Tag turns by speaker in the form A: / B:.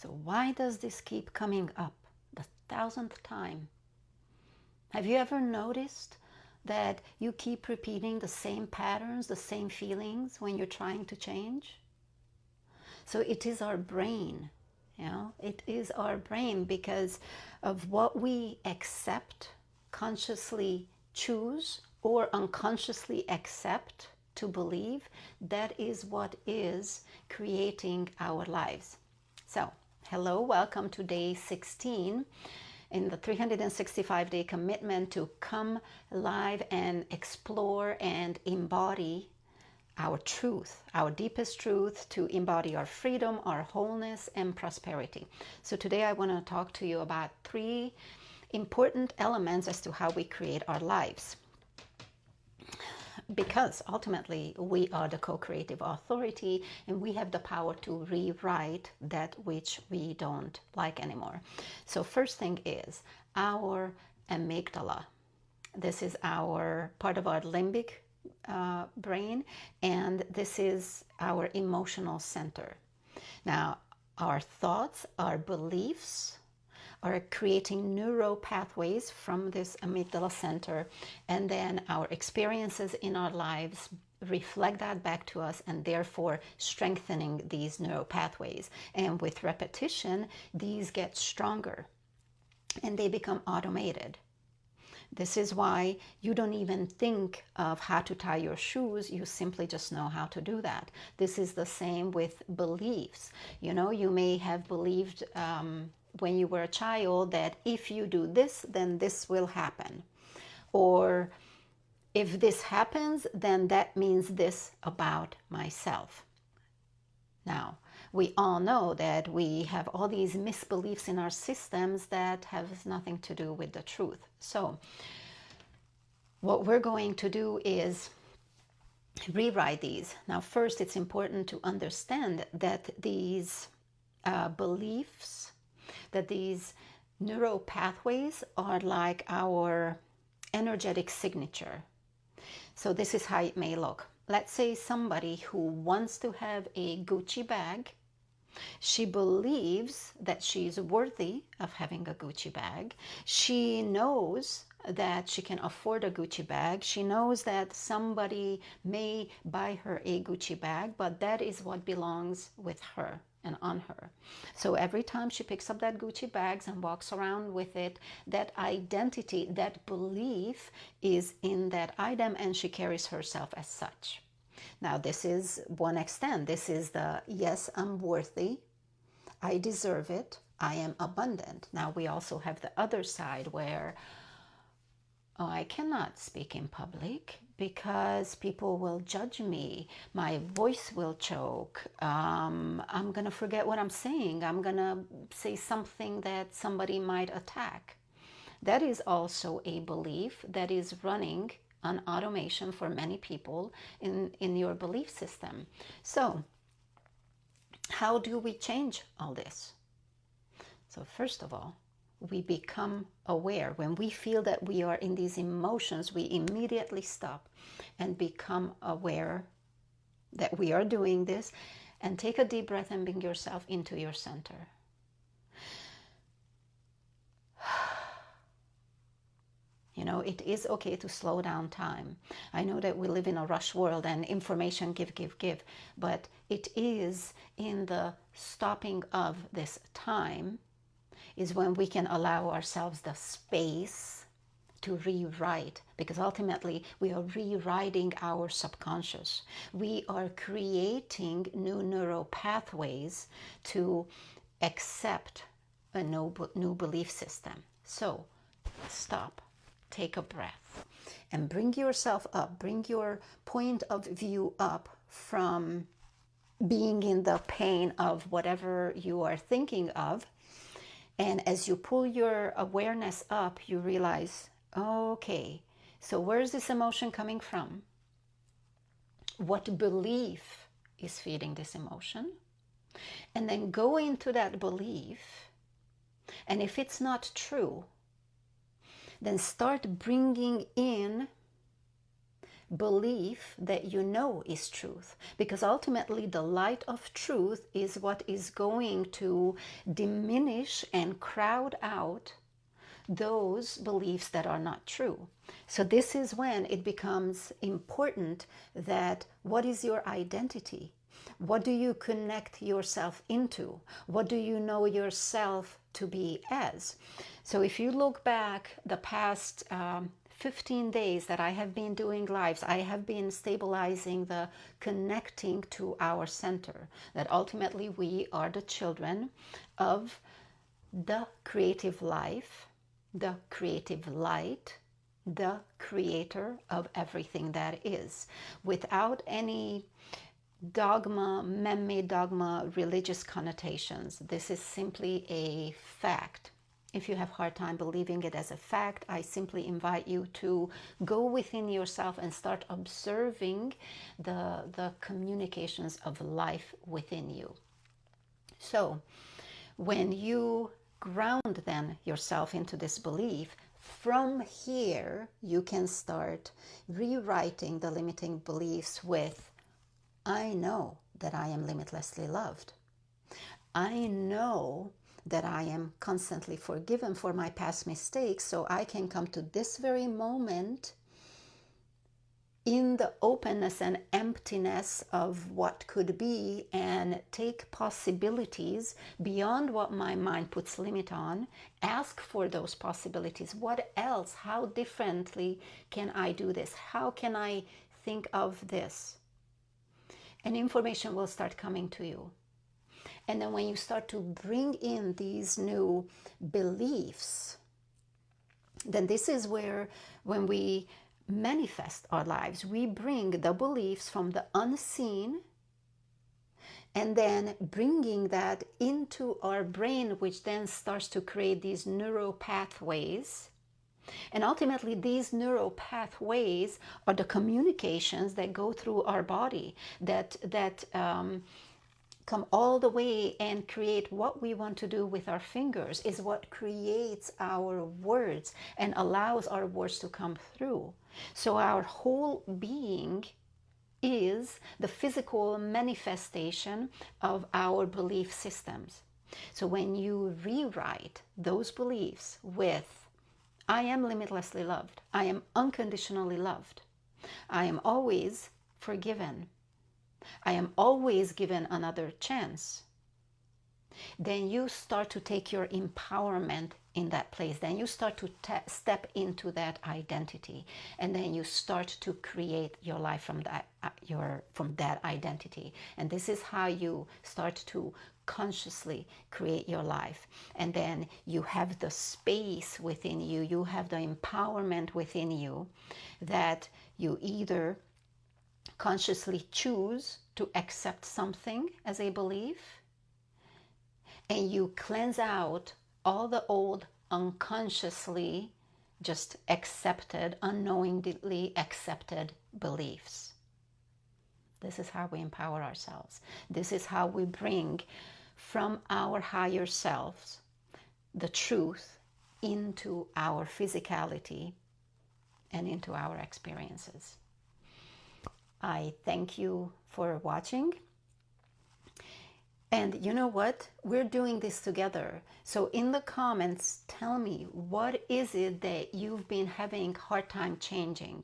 A: So why does this keep coming up the thousandth time? Have you ever noticed that you keep repeating the same patterns, the same feelings when you're trying to change? So it is our brain, it is our brain because of what we accept, consciously choose, or unconsciously accept to believe. That is what is creating our lives. So, hello, welcome to day 16 in the 365-day commitment to come live and explore and embody our truth, our deepest truth, to embody our freedom, our wholeness, and prosperity. So today I want to talk to you about 3 important elements as to how we create our lives. Because ultimately we are the co-creative authority and we have the power to rewrite that which we don't like anymore. So first thing is our amygdala. This is our part of our limbic brain, and this is our emotional center. Now, our thoughts, our beliefs are creating neural pathways from this amygdala center, and then our experiences in our lives reflect that back to us, and therefore strengthening these neural pathways. And with repetition, these get stronger and they become automated. This is why you don't even think of how to tie your shoes. You simply just know how to do that. This is the same with beliefs. You may have believed when you were a child that if you do this, then this will happen. Or if this happens, then that means this about myself. Now, we all know that we have all these misbeliefs in our systems that have nothing to do with the truth. So what we're going to do is rewrite these. Now, first, it's important to understand that these beliefs, that these neural pathways are like our energetic signature. So this is how it may look. Let's say somebody who wants to have a Gucci bag. She believes that she's worthy of having a Gucci bag. She knows that she can afford a Gucci bag. She knows that somebody may buy her a Gucci bag, but that is what belongs with her and on her. So every time she picks up that Gucci bags and walks around with it, that identity, that belief is in that item, and she carries herself as such. Now, this is one extent. This is the, yes, I'm worthy, I deserve it, I am abundant. Now, we also have the other side where, oh, I cannot speak in public because people will judge me. My voice will choke. I'm going to forget what I'm saying. I'm going to say something that somebody might attack. That is also a belief that is running on automation for many people in your belief system. So how do we change all this? So first of all, we become aware. When we feel that we are in these emotions, we immediately stop and become aware that we are doing this, and take a deep breath and bring yourself into your center. It is okay to slow down time. I know that we live in a rush world and information give, but it is in the stopping of this time is when we can allow ourselves the space to rewrite, because ultimately we are rewriting our subconscious. We are creating new neural pathways to accept a new belief system. So stop. Take a breath and bring yourself up, bring your point of view up from being in the pain of whatever you are thinking of. And as you pull your awareness up, you realize, okay, so where is this emotion coming from? What belief is feeding this emotion? And then go into that belief. And if it's not true, then start bringing in belief that you know is truth, because ultimately the light of truth is what is going to diminish and crowd out those beliefs that are not true. So this is when it becomes important that what is your identity? What do you connect yourself into? What do you know yourself to be as? So if you look back the past 15 days that I have been doing lives, I have been stabilizing the connecting to our center, that ultimately we are the children of the creative life, the creative light, the creator of everything that is, without any dogma, man-made dogma, religious connotations. This is simply a fact. If you have a hard time believing it as a fact, I simply invite you to go within yourself and start observing the communications of life within you. So when you ground then yourself into this belief, from here you can start rewriting the limiting beliefs with, I know that I am limitlessly loved. I know that I am constantly forgiven for my past mistakes, so I can come to this very moment in the openness and emptiness of what could be and take possibilities beyond what my mind puts limit on. Ask for those possibilities. What else? How differently can I do this? How can I think of this? And information will start coming to you. And then when you start to bring in these new beliefs, then this is where, when we manifest our lives, we bring the beliefs from the unseen and then bringing that into our brain, which then starts to create these neural pathways. And ultimately, these neural pathways are the communications that go through our body, that come all the way and create what we want to do with our fingers, is what creates our words and allows our words to come through. So our whole being is the physical manifestation of our belief systems. So when you rewrite those beliefs with, I am limitlessly loved, I am unconditionally loved, I am always forgiven, I am always given another chance, then you start to take your empowerment in that place. Then you start to step into that identity, and then you start to create your life from that identity. And this is how you start to consciously create your life. And then you have the space within you, you have the empowerment within you, that you either consciously choose to accept something as a belief, and you cleanse out all the old unconsciously just accepted, unknowingly accepted beliefs. This is how we empower ourselves. This is how we bring from our higher selves the truth into our physicality and into our experiences. I thank you for watching. And you know what? We're doing this together. So in the comments, tell me, what is it that you've been having a hard time changing?